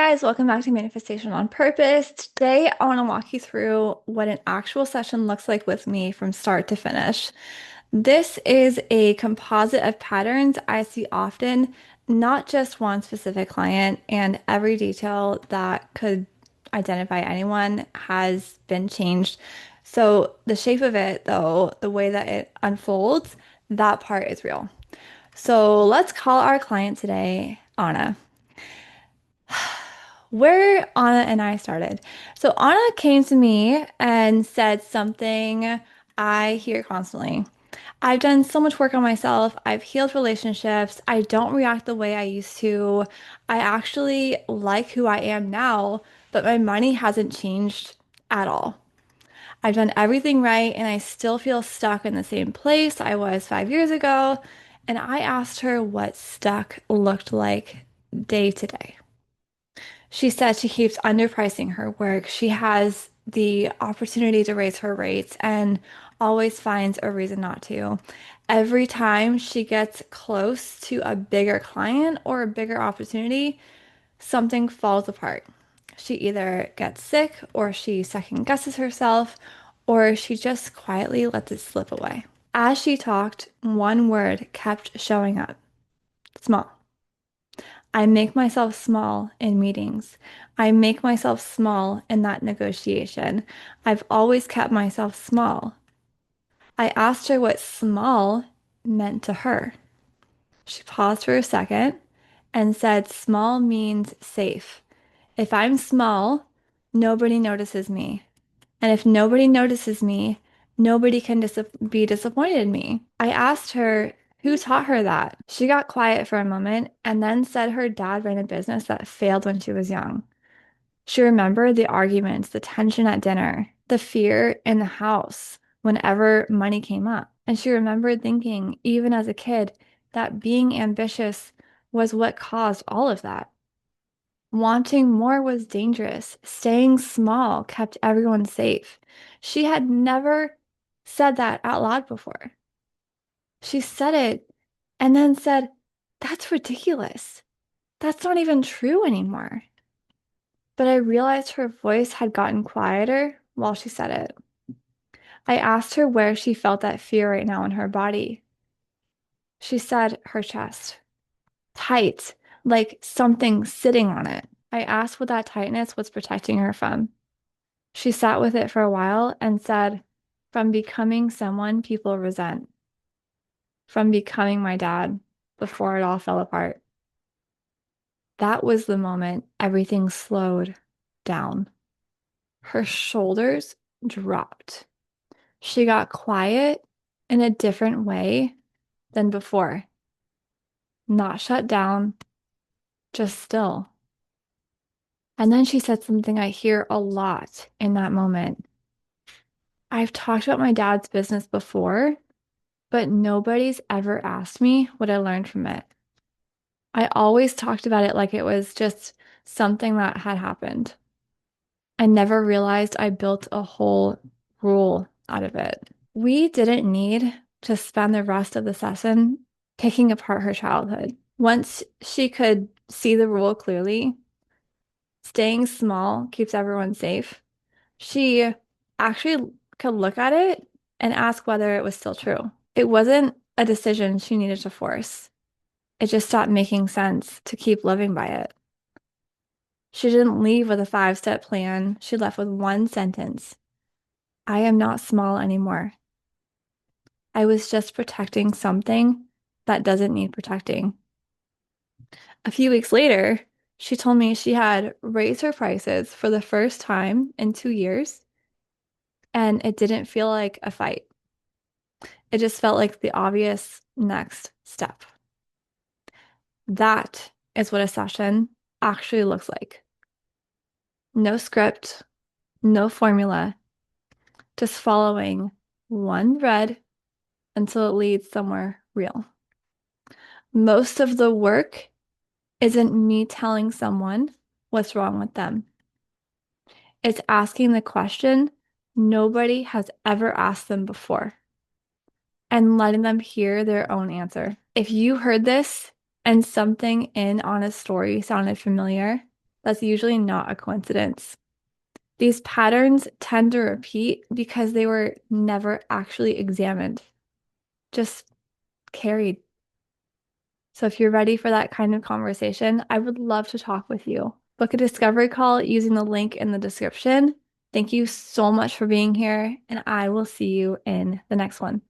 guys, welcome back to Manifestation on Purpose. Today, I want to walk you through what an actual session looks like with me from start to finish. This is a composite of patterns I see often, not just one specific client, and every detail that could identify anyone has been changed. So, the shape of it, though, the way that it unfolds, that part is real. So, let's call our client today Anna. Where Anna and I started. So Anna came to me and said something I hear constantly. I've done so much work on myself. I've healed relationships. I don't react the way I used to. I actually like who I am now, but my money hasn't changed at all. I've done everything right and I still feel stuck in the same place I was 5 years ago. And I asked her what stuck looked like day to day. She said she keeps underpricing her work. She has the opportunity to raise her rates and always finds a reason not to. Every time she gets close to a bigger client or a bigger opportunity, something falls apart. She either gets sick or she second guesses herself or she just quietly lets it slip away. As she talked, one word kept showing up: small. I make myself small in meetings. I make myself small in that negotiation. I've always kept myself small. I asked her what small meant to her. She paused for a second and said, small means safe. If I'm small, nobody notices me. And if nobody notices me, nobody can be disappointed in me. I asked her who taught her that. She got quiet for a moment and then said her dad ran a business that failed when she was young. She remembered the arguments, the tension at dinner, the fear in the house whenever money came up. And she remembered thinking, even as a kid, that being ambitious was what caused all of that. Wanting more was dangerous. Staying small kept everyone safe. She had never said that out loud before. She said it and then said, that's ridiculous. That's not even true anymore. But I realized her voice had gotten quieter while she said it. I asked her where she felt that fear right now in her body. She said her chest, tight, like something sitting on it. I asked what that tightness was protecting her from. She sat with it for a while and said, from becoming someone people resent, from becoming my dad before it all fell apart. That was the moment everything slowed down. Her shoulders dropped. She got quiet in a different way than before. Not shut down, just still. And then she said something I hear a lot in that moment. I've talked about my dad's business before, but nobody's ever asked me what I learned from it. I always talked about it like it was just something that had happened. I never realized I built a whole rule out of it. We didn't need to spend the rest of the session picking apart her childhood. Once she could see the rule clearly, staying small keeps everyone safe. She actually could look at it and ask whether it was still true. It wasn't a decision she needed to force. It just stopped making sense to keep living by it. She didn't leave with a five-step plan. She left with one sentence: I am not small anymore. I was just protecting something that doesn't need protecting. A few weeks later, she told me she had raised her prices for the first time in 2 years, and it didn't feel like a fight. It just felt like the obvious next step. That is what a session actually looks like. No script, no formula, just following one thread until it leads somewhere real. Most of the work isn't me telling someone what's wrong with them. It's asking the question nobody has ever asked them before and letting them hear their own answer. If you heard this and something in Anna's story sounded familiar, That's usually not a coincidence. These patterns tend to repeat because they were never actually examined, just carried. So if you're ready for that kind of conversation, I would love to talk with you. Book a discovery call using the link in the description. Thank you so much for being here, and I will see you in the next one.